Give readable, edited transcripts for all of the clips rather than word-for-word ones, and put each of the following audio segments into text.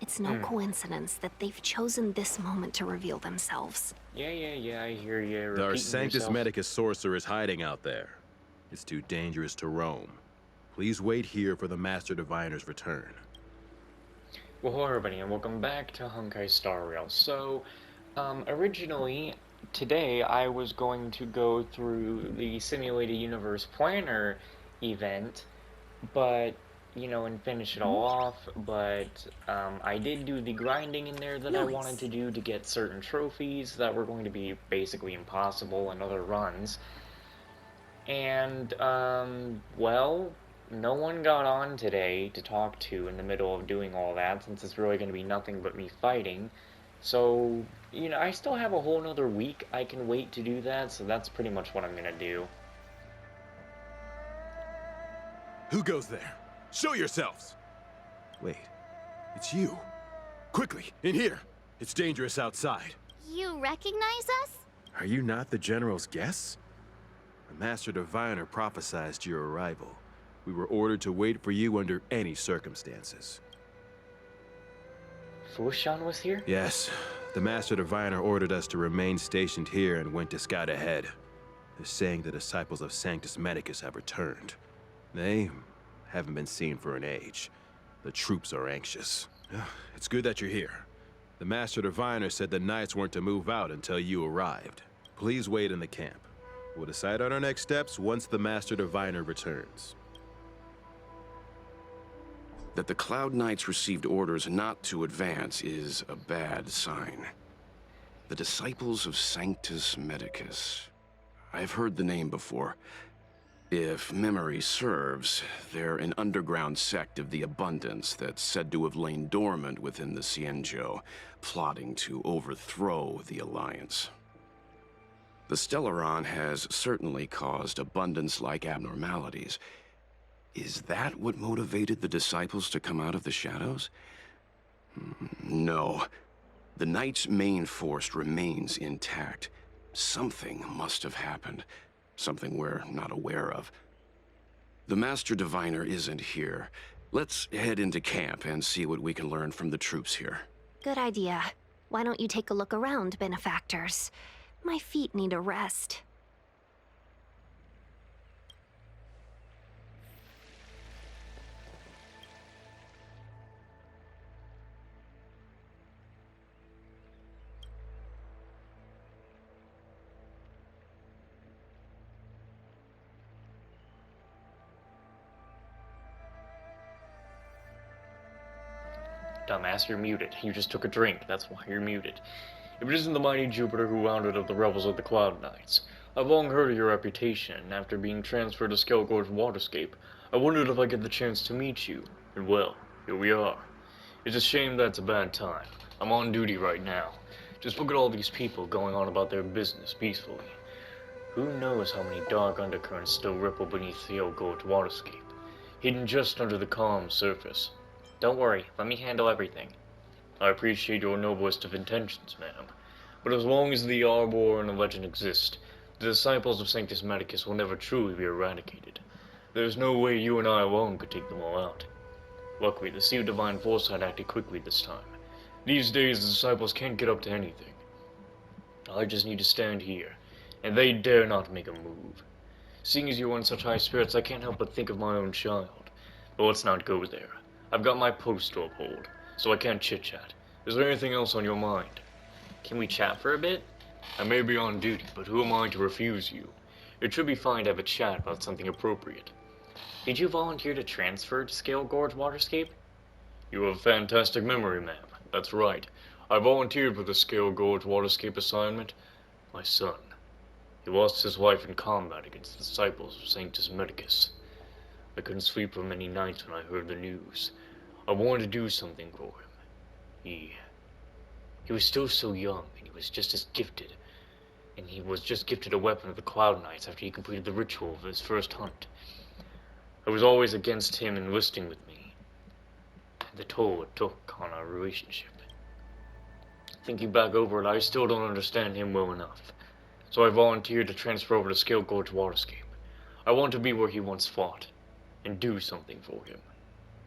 It's no coincidence that they've chosen this moment to reveal themselves. Yeah, I hear you Our repeating Sanctus yourself. Medicus sorcerer is hiding out there. It's too dangerous to roam. Please wait here for the Master Diviner's return. Well, hello everybody, and welcome back to Honkai Star Rail. So, originally, today I was going to go through the Simulated Universe Planner event, but, and finish it all off, but, I did do the grinding in there that I wanted to do to get certain trophies that were going to be basically impossible in other runs. And, well, no one got on today to talk to in the middle of doing all that, since it's really going to be nothing but me fighting. So, I still have a whole nother week I can wait to do that, so that's pretty much what I'm going to do. Who goes there? Show yourselves! Wait, it's you. Quickly, in here! It's dangerous outside. You recognize us? Are you not the General's guests? The Master Diviner prophesized your arrival. We were ordered to wait for you under any circumstances. Fushan was here? Yes, the Master Diviner ordered us to remain stationed here and went to scout ahead. They're saying the disciples of Sanctus Medicus have returned. They haven't been seen for an age. The troops are anxious. It's good that you're here. The Master Diviner said the Knights weren't to move out until you arrived. Please wait in the camp. We'll decide on our next steps once the Master Diviner returns. That the Cloud Knights received orders not to advance is a bad sign. The Disciples of Sanctus Medicus. I've heard the name before. If memory serves, they're an underground sect of the Abundance that's said to have lain dormant within the Xianzhou, plotting to overthrow the Alliance. The Stellaron has certainly caused Abundance-like abnormalities. Is that what motivated the Disciples to come out of the shadows? No. The Knight's main force remains intact. Something must have happened. Something we're not aware of. The Master Diviner isn't here. Let's head into camp and see what we can learn from the troops here. Good idea. Why don't you take a look around, benefactors? My feet need a rest. Dumbass, you're muted. You just took a drink, that's why you're muted. If it isn't the mighty Jupiter who rounded up the rebels of the Cloud Knights, I've long heard of your reputation, and after being transferred to Skelgorge Waterscape, I wondered if I get the chance to meet you. And well, here we are. It's a shame that it's a bad time. I'm on duty right now. Just look at all these people going on about their business peacefully. Who knows how many dark undercurrents still ripple beneath Skelgorge Waterscape, hidden just under the calm surface. Don't worry, let me handle everything. I appreciate your noblest of intentions, ma'am. But as long as the Arbor and the legend exist, the disciples of Sanctus Medicus will never truly be eradicated. There's no way you and I alone could take them all out. Luckily, the Sea of Divine Foresight acted quickly this time. These days, the disciples can't get up to anything. I just need to stand here, and they dare not make a move. Seeing as you are in such high spirits, I can't help but think of my own child. But let's not go there. I've got my post to uphold, so I can't chit-chat. Is there anything else on your mind? Can we chat for a bit? I may be on duty, but who am I to refuse you? It should be fine to have a chat about something appropriate. Did you volunteer to transfer to Skelgorge Waterscape? You have a fantastic memory, ma'am. That's right. I volunteered for the Skelgorge Waterscape assignment. My son. He lost his life in combat against the disciples of Sanctus Medicus. I couldn't sleep for many nights when I heard the news. I wanted to do something for him. He was still so young, and he was just as gifted. And he was just gifted a weapon of the Cloud Knights after he completed the ritual of his first hunt. I was always against him enlisting with me, and the toll it took on our relationship. Thinking back over it, I still don't understand him well enough. So I volunteered to transfer over to Skelgorge Waterscape. I want to be where he once fought, and do something for him,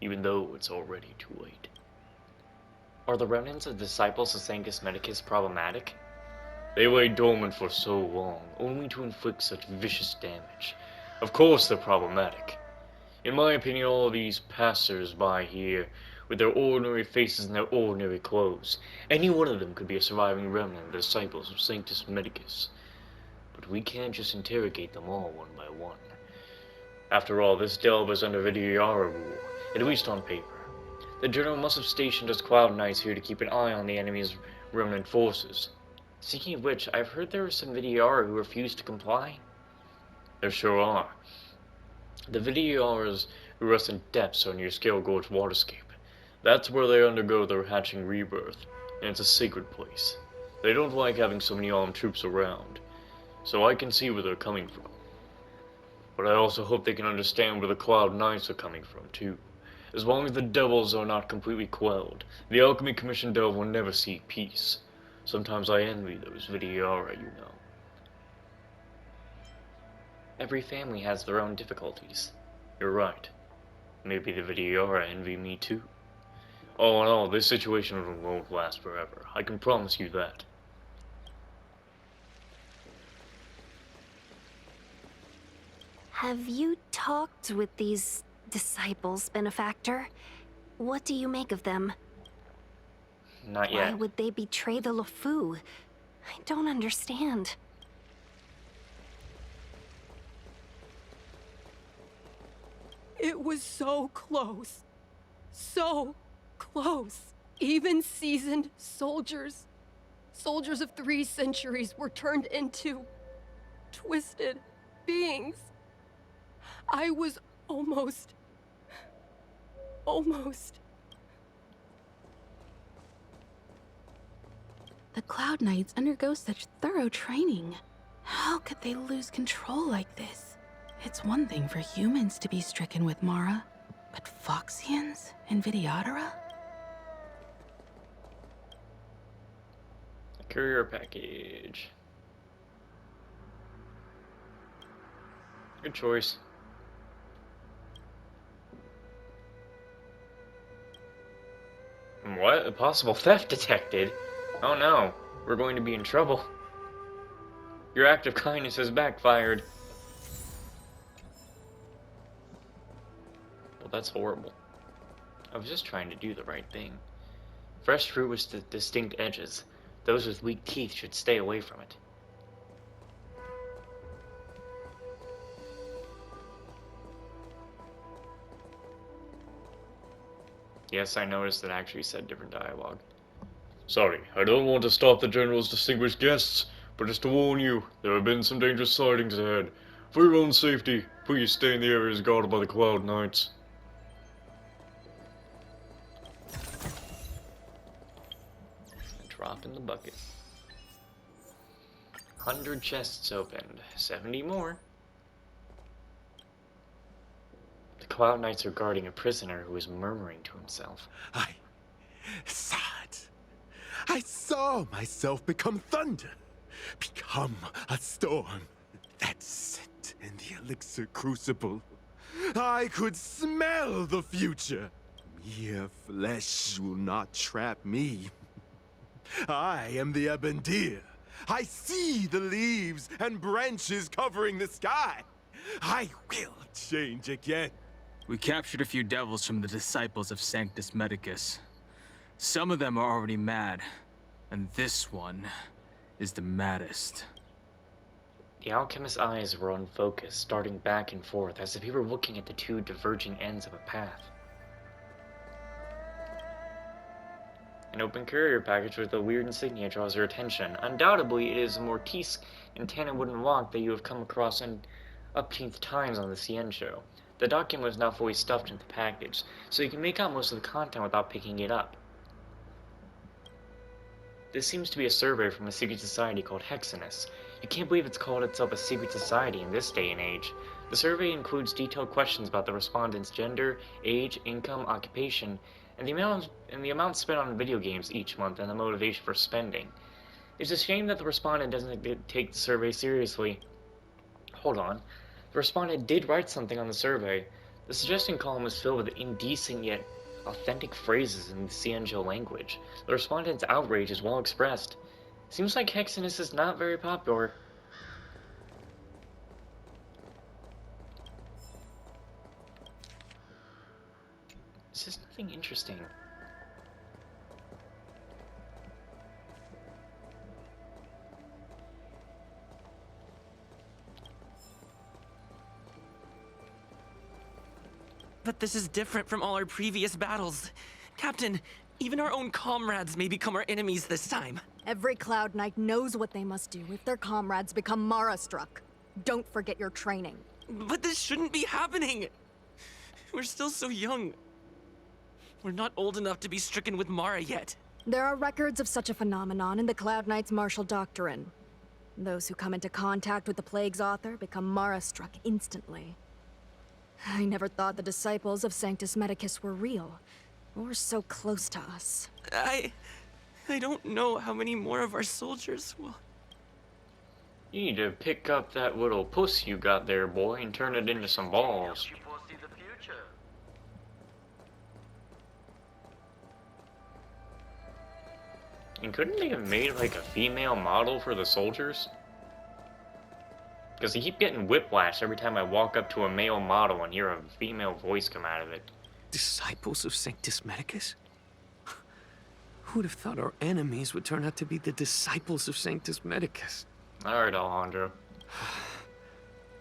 even though it's already too late. Are the remnants of disciples of Sanctus Medicus problematic? They lay dormant for so long, only to inflict such vicious damage. Of course they're problematic. In my opinion, all of these passers-by here, with their ordinary faces and their ordinary clothes, any one of them could be a surviving remnant of the disciples of Sanctus Medicus. But we can't just interrogate them all one by one. After all, this delve is under Vidyara rule, at least on paper. The General must have stationed his Cloud Knights here to keep an eye on the enemy's remnant forces. Speaking of which, I've heard there are some Vidyara who refuse to comply. There sure are. The Vidyaras who rest in depths are near Scale Gorge Waterscape. That's where they undergo their hatching rebirth, and it's a sacred place. They don't like having so many armed troops around, so I can see where they're coming from. But I also hope they can understand where the Cloud Knights are coming from, too. As long as the devils are not completely quelled, the Alchemy Commission delve will never seek peace. Sometimes I envy those Vidyara, you know. Every family has their own difficulties. You're right. Maybe the Vidyara envy me too. All in all, this situation won't last forever. I can promise you that. Have you talked with these disciples, Benefactor? What do you make of them? Not Why yet. would they betray the LeFou? I don't understand. It was so close. So close. Even seasoned soldiers, soldiers of 3 centuries, were turned into twisted beings. I was almost. The Cloud Knights undergo such thorough training. How could they lose control like this? It's one thing for humans to be stricken with Mara, but Foxians and Vidyadhara? Courier package. Good choice. What? A possible theft detected? Oh no, we're going to be in trouble. Your act of kindness has backfired. Well, that's horrible. I was just trying to do the right thing. Fresh fruit with distinct edges. Those with weak teeth should stay away from it. Yes, I noticed it actually said different dialogue. Sorry, I don't want to stop the General's distinguished guests, but just to warn you, there have been some dangerous sightings ahead. For your own safety, please stay in the areas guarded by the Cloud Knights. Drop in the bucket. 100 chests opened, 70 more. The Cloud Knights are guarding a prisoner who is murmuring to himself. I saw it. I saw myself become thunder, become a storm that sit in the elixir crucible. I could smell the future. Mere flesh will not trap me. I am the Ebendir. I see the leaves and branches covering the sky. I will change again. We captured a few devils from the disciples of Sanctus Medicus. Some of them are already mad, and this one is the maddest. The alchemist's eyes were unfocused, darting back and forth as if he were looking at the two diverging ends of a path. An open courier package with a weird insignia draws your attention. Undoubtedly, it is a Mortice and Tannin wooden lock that you have come across in upteenth times on the CN show. The document was now fully stuffed into the package, so you can make out most of the content without picking it up. This seems to be a survey from a secret society called Hexenus. You can't believe it's called itself a secret society in this day and age. The survey includes detailed questions about the respondent's gender, age, income, occupation, and the amount spent on video games each month and the motivation for spending. It's a shame that the respondent doesn't take the survey seriously. Hold on. The respondent did write something on the survey. The suggestion column was filled with indecent yet authentic phrases in the Cianjo language. The respondent's outrage is well expressed. Seems like Hexinus is not very popular. This is nothing interesting. But this is different from all our previous battles. Captain, even our own comrades may become our enemies this time. Every Cloud Knight knows what they must do if their comrades become Mara-struck. Don't forget your training. But this shouldn't be happening! We're still so young. We're not old enough to be stricken with Mara yet. There are records of such a phenomenon in the Cloud Knight's martial doctrine. Those who come into contact with the Plague's author become Mara-struck instantly. I never thought the disciples of Sanctus Medicus were real, or so close to us. I don't know how many more of our soldiers will... You need to pick up that little puss you got there, boy, and turn it into some balls. And couldn't they have made like a female model for the soldiers? Because I keep getting whiplash every time I walk up to a male model and hear a female voice come out of it. Disciples of Sanctus Medicus? Who'd have thought our enemies would turn out to be the disciples of Sanctus Medicus? Alright, Alejandro.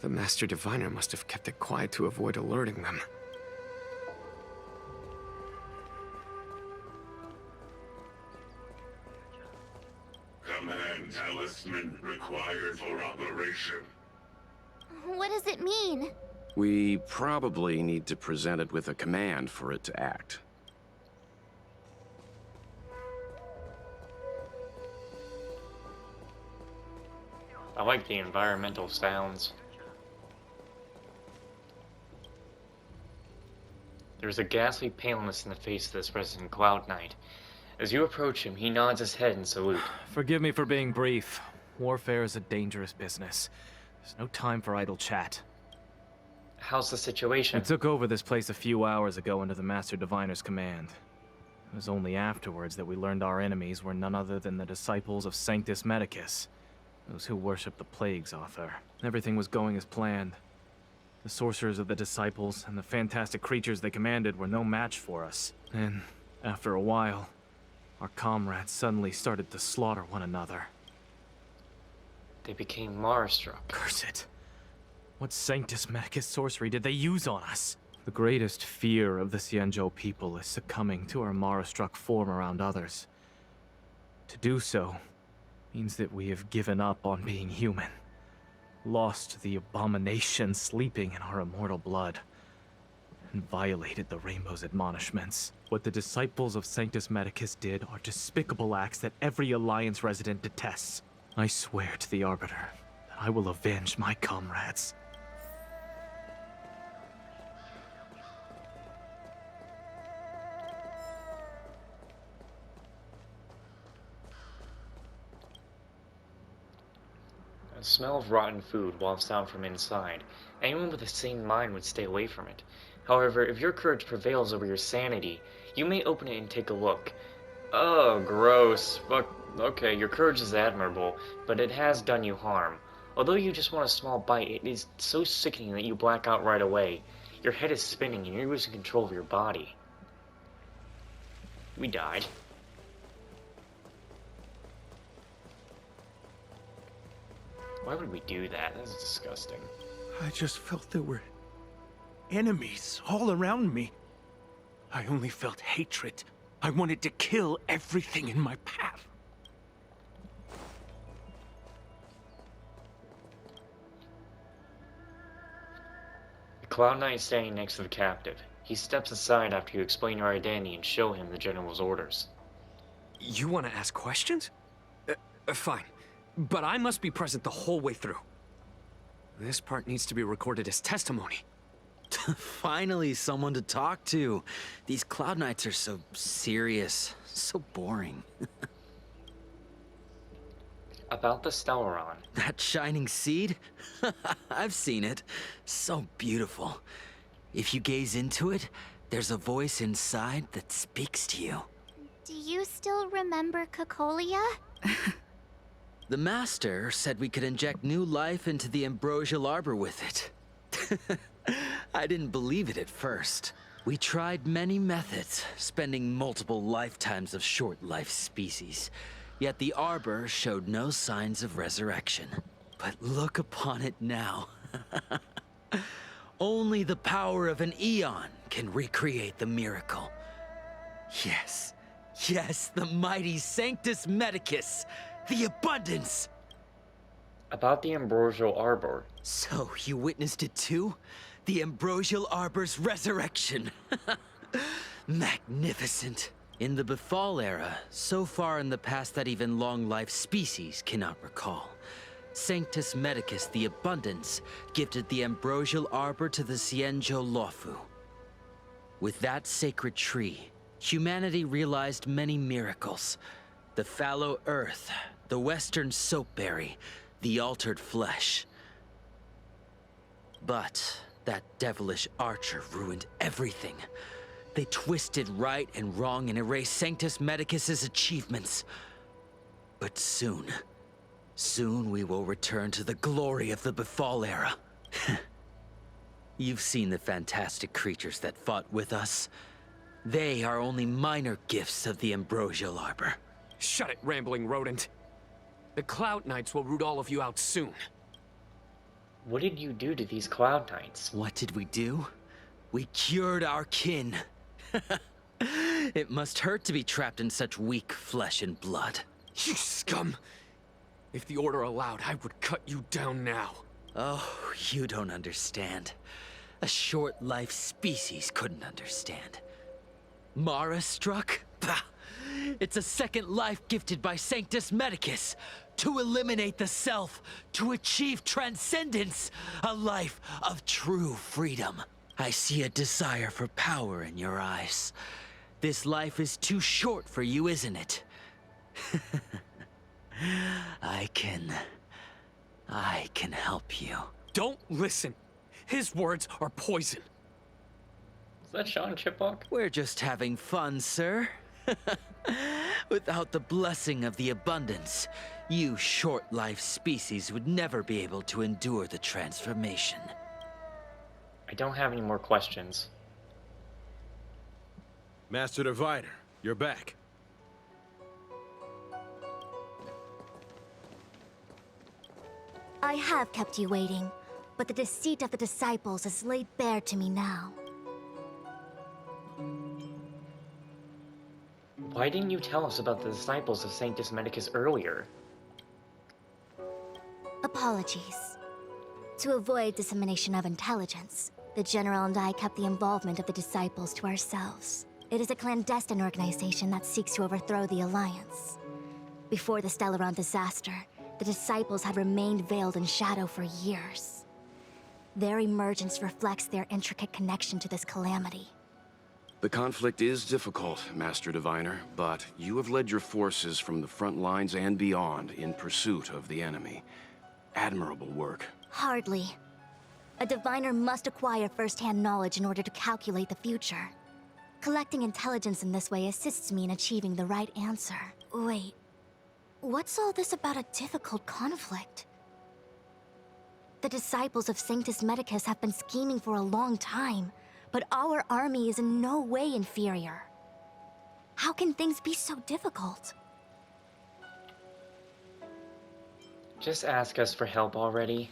The Master Diviner must have kept it quiet to avoid alerting them. Command talisman required for operation. What does it mean? We probably need to present it with a command for it to act. I like the environmental sounds. There's a ghastly paleness in the face of this resident Cloud Knight. As you approach him, he nods his head in salute. Forgive me for being brief. Warfare is a dangerous business. There's no time for idle chat. How's the situation? I took over this place a few hours ago under the Master Diviner's command. It was only afterwards that we learned our enemies were none other than the disciples of Sanctus Medicus, those who worship the Plague's author. Everything was going as planned. The sorcerers of the disciples and the fantastic creatures they commanded were no match for us. And after a while, our comrades suddenly started to slaughter one another. They became Mara-struck. Curse it. What Sanctus Medicus sorcery did they use on us? The greatest fear of the Cianjo people is succumbing to our Mara-struck form around others. To do so means that we have given up on being human, lost the abomination sleeping in our immortal blood, and violated the Rainbow's admonishments. What the disciples of Sanctus Medicus did are despicable acts that every Alliance resident detests. I swear to the Arbiter that I will avenge my comrades. A smell of rotten food wafts out from inside. Anyone with a sane mind would stay away from it. However, if your courage prevails over your sanity, you may open it and take a look. Oh, gross. Fuck. Okay, your courage is admirable, but it has done you harm. Although you just want a small bite, it is so sickening that you black out right away. Your head is spinning and you're losing control of your body. We died. Why would we do that? That's disgusting. I just felt there were enemies all around me. I only felt hatred. I wanted to kill everything in my path. The Cloud Knight is standing next to the captive. He steps aside after you explain your identity and show him the General's orders. You want to ask questions? Fine. But I must be present the whole way through. This part needs to be recorded as testimony. Finally, someone to talk to. These Cloud Knights are so serious, so boring. About the Stellaron. That shining seed? I've seen it. So beautiful. If you gaze into it, there's a voice inside that speaks to you. Do you still remember Cocolia? The Master said we could inject new life into the ambrosial arbor with it. I didn't believe it at first. We tried many methods, spending multiple lifetimes of short-life species. Yet the arbor showed no signs of resurrection. But look upon it now. Only the power of an eon can recreate the miracle. Yes, yes, the mighty Sanctus Medicus, the abundance! About the ambrosial arbor. So, you witnessed it too? The ambrosial arbor's resurrection. Magnificent. In the Befall era, so far in the past that even long-life species cannot recall, Sanctus Medicus the Abundance gifted the ambrosial arbor to the Xianzhou Luofu. With that sacred tree, humanity realized many miracles. The fallow earth, the western soapberry, the altered flesh. But that devilish archer ruined everything. They twisted right and wrong and erased Sanctus Medicus's achievements. But soon we will return to the glory of the Befall era. You've seen the fantastic creatures that fought with us. They are only minor gifts of the ambrosial arbor. Shut it, rambling rodent. The Cloud Knights will root all of you out soon. What did you do to these Cloud Knights? What did we do? We cured our kin. It must hurt to be trapped in such weak flesh and blood. You scum! If the Order allowed, I would cut you down now. Oh, you don't understand. A short-life species couldn't understand. Mara struck? Bah! It's a second life gifted by Sanctus Medicus. To eliminate the self, to achieve transcendence. A life of true freedom. I see a desire for power in your eyes. This life is too short for you, isn't it? I can help you. Don't listen. His words are poison. Is that Sean Chipmunk? We're just having fun, sir. Without the blessing of the abundance, you short-life species would never be able to endure the transformation. I don't have any more questions. Master Diviner, you're back. I have kept you waiting, but the deceit of the disciples is laid bare to me now. Why didn't you tell us about the disciples of Sanctus Medicus earlier? Apologies. To avoid dissemination of intelligence, the General and I kept the involvement of the disciples to ourselves. It is a clandestine organization that seeks to overthrow the Alliance. Before the Stellaron disaster, the disciples had remained veiled in shadow for years. Their emergence reflects their intricate connection to this calamity. The conflict is difficult, Master Diviner, but you have led your forces from the front lines and beyond in pursuit of the enemy. Admirable work. Hardly. A diviner must acquire first-hand knowledge in order to calculate the future. Collecting intelligence in this way assists me in achieving the right answer. Wait, what's all this about a difficult conflict? The disciples of Sanctus Medicus have been scheming for a long time, but our army is in no way inferior. How can things be so difficult? Just ask us for help already.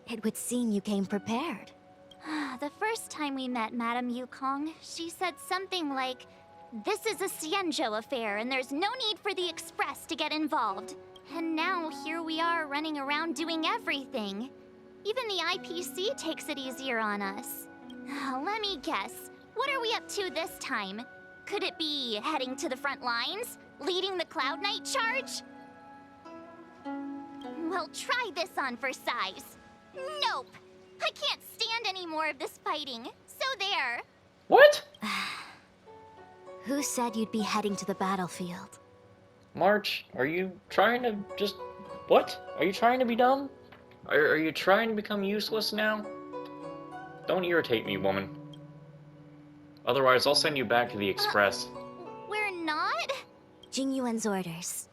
It would seem you came prepared. The first time we met Madame Yukong, she said something like, "This is a Xianzhou affair and there's no need for the Express to get involved." And now here we are running around doing everything. Even the IPC takes it easier on us. Let me guess, what are we up to this time? Could it be heading to the front lines? Leading the Cloud Knight charge? Well, try this on for size. Nope! I can't stand any more of this fighting. So there. What? Who said you'd be heading to the battlefield? March, are you trying to just... What? Are you trying to be dumb? Are you trying to become useless now? Don't irritate me, woman. Otherwise, I'll send you back to the Express. We're not? Jing Yuan's orders.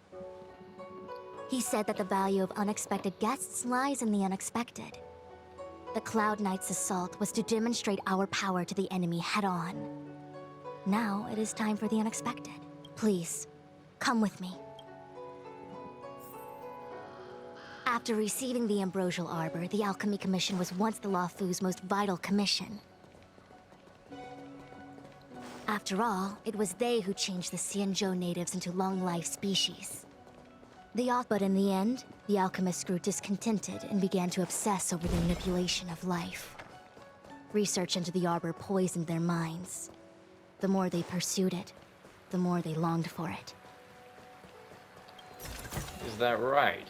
He said that the value of unexpected guests lies in the unexpected. The Cloud Knight's assault was to demonstrate our power to the enemy head-on. Now it is time for the unexpected. Please, come with me. After receiving the Ambrosial Arbor, the Alchemy Commission was once the Luofu's most vital commission. After all, it was they who changed the Xianzhou natives into long-life species. But in the end, the alchemists grew discontented and began to obsess over the manipulation of life. Research into the Arbor poisoned their minds. The more they pursued it, the more they longed for it. Is that right?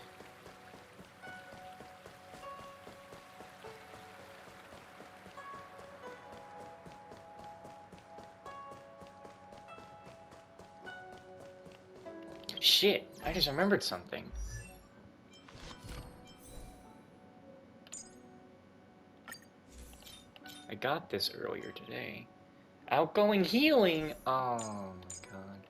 Shit, I just remembered something. I got this earlier today. Outgoing healing! Oh my god.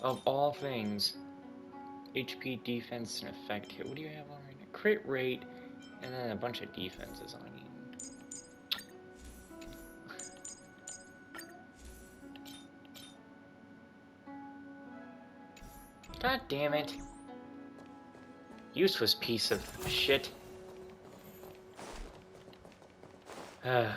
Of all things. HP, defense, and effect hit. What do you have on right now? Crit rate, and then a bunch of defenses on you. God damn it. Useless piece of shit. I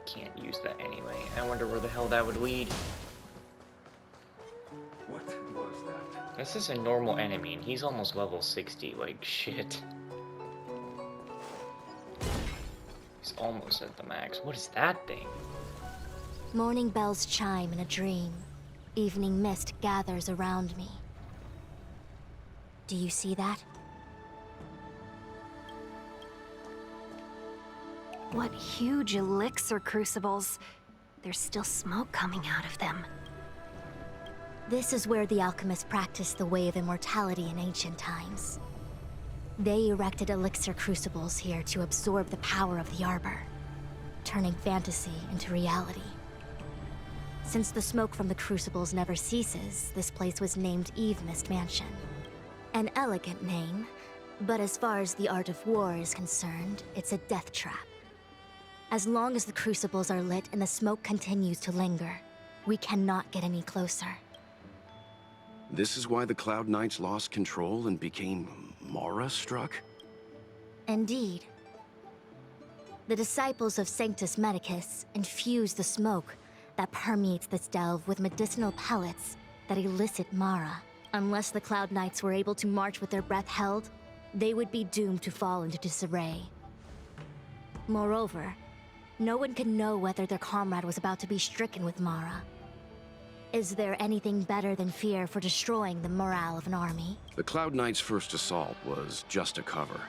can't use that anyway. I wonder where the hell that would lead. What was that? This is a normal enemy and he's almost level 60, like shit. He's almost at the max. What is that thing? Morning bells chime in a dream. Evening mist gathers around me. Do you see that? What huge elixir crucibles. There's still smoke coming out of them. This is where the alchemists practiced the way of immortality in ancient times. They erected elixir crucibles here to absorb the power of the Arbor, turning fantasy into reality. Since the smoke from the crucibles never ceases, this place was named Eve Mist Mansion. An elegant name, but as far as the art of war is concerned, it's a death trap. As long as the crucibles are lit and the smoke continues to linger, we cannot get any closer. This is why the Cloud Knights lost control and became Mara-struck? Indeed. The disciples of Sanctus Medicus infuse the smoke that permeates this delve with medicinal pellets that elicit Mara. Unless the Cloud Knights were able to march with their breath held, they would be doomed to fall into disarray. Moreover, no one could know whether their comrade was about to be stricken with Mara. Is there anything better than fear for destroying the morale of an army? The Cloud Knights' first assault was just a cover.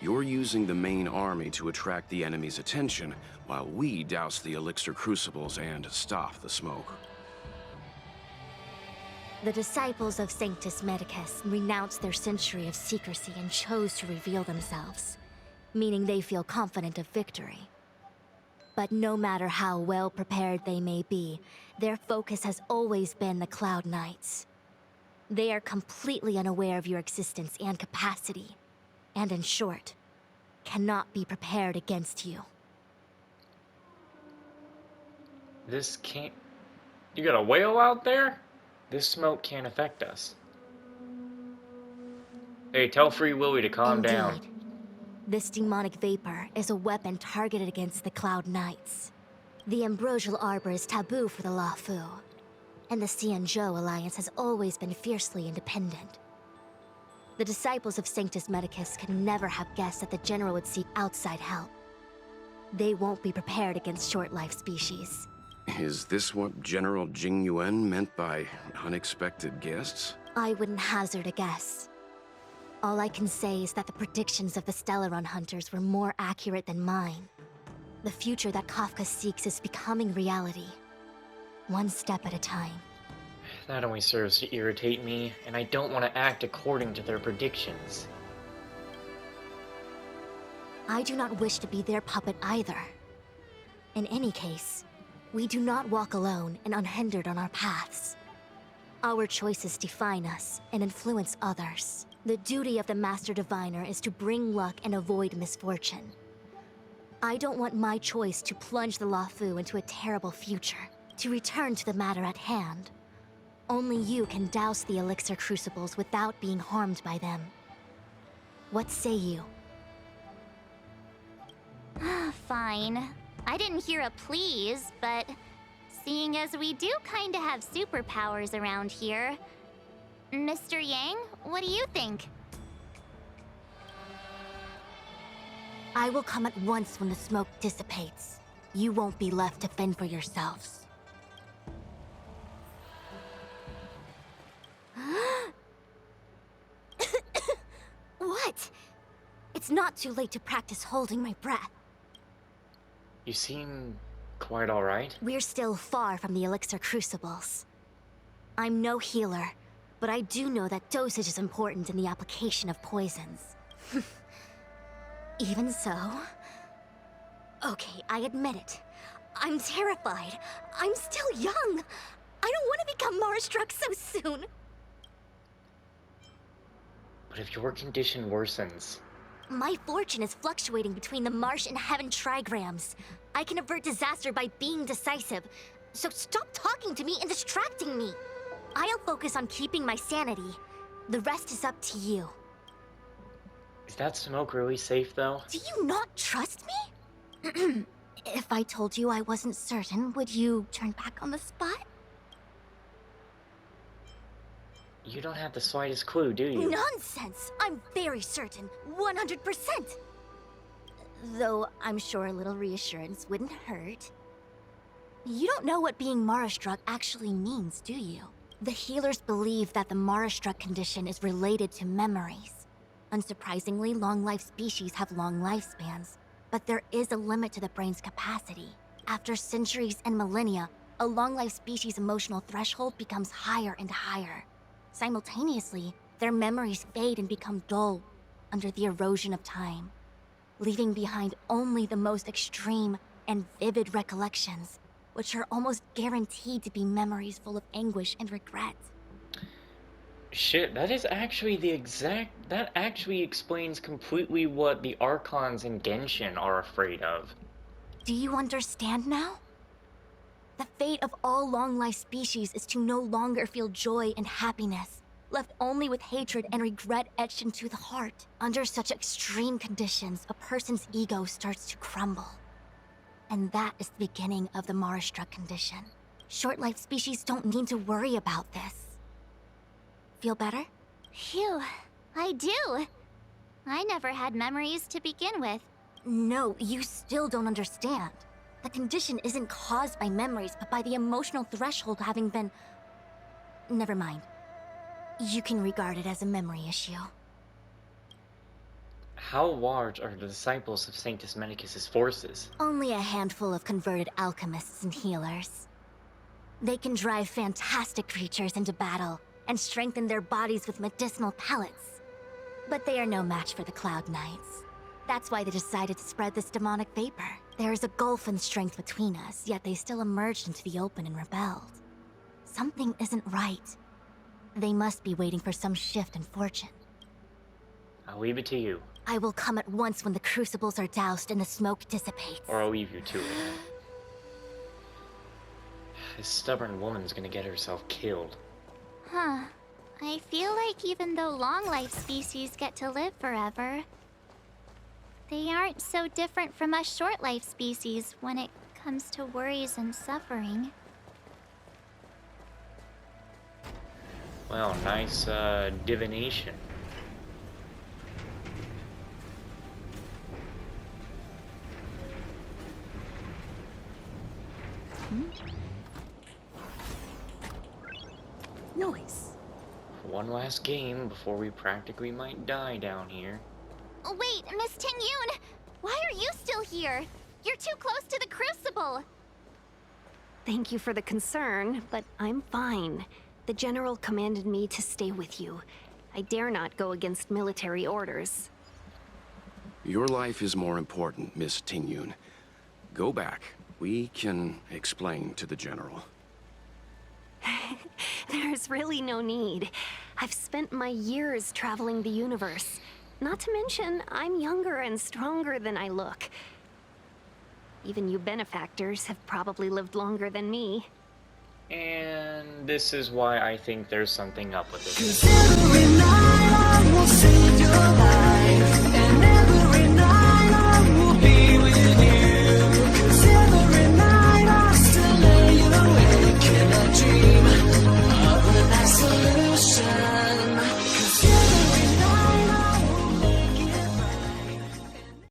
You're using the main army to attract the enemy's attention, while we douse the elixir crucibles and stop the smoke. The disciples of Sanctus Medicus renounced their century of secrecy and chose to reveal themselves, meaning they feel confident of victory. But no matter how well prepared they may be, their focus has always been the Cloud Knights. They are completely unaware of your existence and capacity, and in short, cannot be prepared against you. This can't... You got a whale out there? This smoke can't affect us. Hey, tell Free Willy to calm down. This demonic vapor is a weapon targeted against the Cloud Knights. The Ambrosial Arbor is taboo for the Luofu, and the Xianzhou Alliance has always been fiercely independent. The disciples of Sanctus Medicus could never have guessed that the General would seek outside help. They won't be prepared against short-life species. Is this what General Jing Yuan meant by unexpected guests? I wouldn't hazard a guess. All I can say is that the predictions of the Stellaron hunters were more accurate than mine. The future that Kafka seeks is becoming reality. One step at a time. That only serves to irritate me, and I don't want to act according to their predictions. I do not wish to be their puppet either. In any case, we do not walk alone and unhindered on our paths. Our choices define us and influence others. The duty of the Master Diviner is to bring luck and avoid misfortune. I don't want my choice to plunge the Luofu into a terrible future. To return to the matter at hand, only you can douse the elixir crucibles without being harmed by them. What say you? Fine. I didn't hear a please, but seeing as we do kinda have superpowers around here, Mr. Yang, what do you think? I will come at once when the smoke dissipates. You won't be left to fend for yourselves. What? It's not too late to practice holding my breath. You seem quite alright. We're still far from the elixir crucibles. I'm no healer, but I do know that dosage is important in the application of poisons. Even so... Okay, I admit it. I'm terrified. I'm still young. I don't want to become Mara-struck so soon. But if your condition worsens... My fortune is fluctuating between the marsh and heaven trigrams. I can avert disaster by being decisive. So stop talking to me and distracting me. I'll focus on keeping my sanity. The rest is up to you. Is that smoke really safe, though? Do you not trust me? If I told you I wasn't certain, would you turn back on the spot? You don't have the slightest clue, do you? Nonsense! I'm very certain. 100%! Though I'm sure a little reassurance wouldn't hurt. You don't know what being Mara-struck actually means, do you? The healers believe that the Mara-struck condition is related to memories. Unsurprisingly, long-life species have long lifespans, but there is a limit to the brain's capacity. After centuries and millennia, a long-life species' emotional threshold becomes higher and higher. Simultaneously, their memories fade and become dull under the erosion of time, leaving behind only the most extreme and vivid recollections, which are almost guaranteed to be memories full of anguish and regret. Shit, that is actually the exact... That actually explains completely what the Archons in Genshin are afraid of. Do you understand now? The fate of all long-life species is to no longer feel joy and happiness, left only with hatred and regret etched into the heart. Under such extreme conditions, a person's ego starts to crumble. And that is the beginning of the Mara-struck condition. Short-life species don't need to worry about this. Feel better? Phew, I do. I never had memories to begin with. No, you still don't understand. The condition isn't caused by memories, but by the emotional threshold having been... Never mind. You can regard it as a memory issue. How large are the disciples of Sanctus Medicus' forces? Only a handful of converted alchemists and healers. They can drive fantastic creatures into battle and strengthen their bodies with medicinal pellets. But they are no match for the Cloud Knights. That's why they decided to spread this demonic vapor. There is a gulf in strength between us, yet they still emerged into the open and rebelled. Something isn't right. They must be waiting for some shift in fortune. I'll leave it to you. I will come at once when the crucibles are doused and the smoke dissipates. Or I'll leave you to it. This stubborn woman's gonna get herself killed. Huh. I feel like even though long-life species get to live forever, they aren't so different from us short-life species when it comes to worries and suffering. Well, nice, divination. Nice. One last game before we practically might die down here. Wait, Miss Ting-Yun! Why are you still here? You're too close to the crucible! Thank you for the concern, but I'm fine. The General commanded me to stay with you. I dare not go against military orders. Your life is more important, Miss Tingyun. Go back. We can explain to the General. There's really no need. I've spent my years traveling the universe. Not to mention, I'm younger and stronger than I look. Even you benefactors have probably lived longer than me. And this is why I think there's something up with it. Every night I will save your life.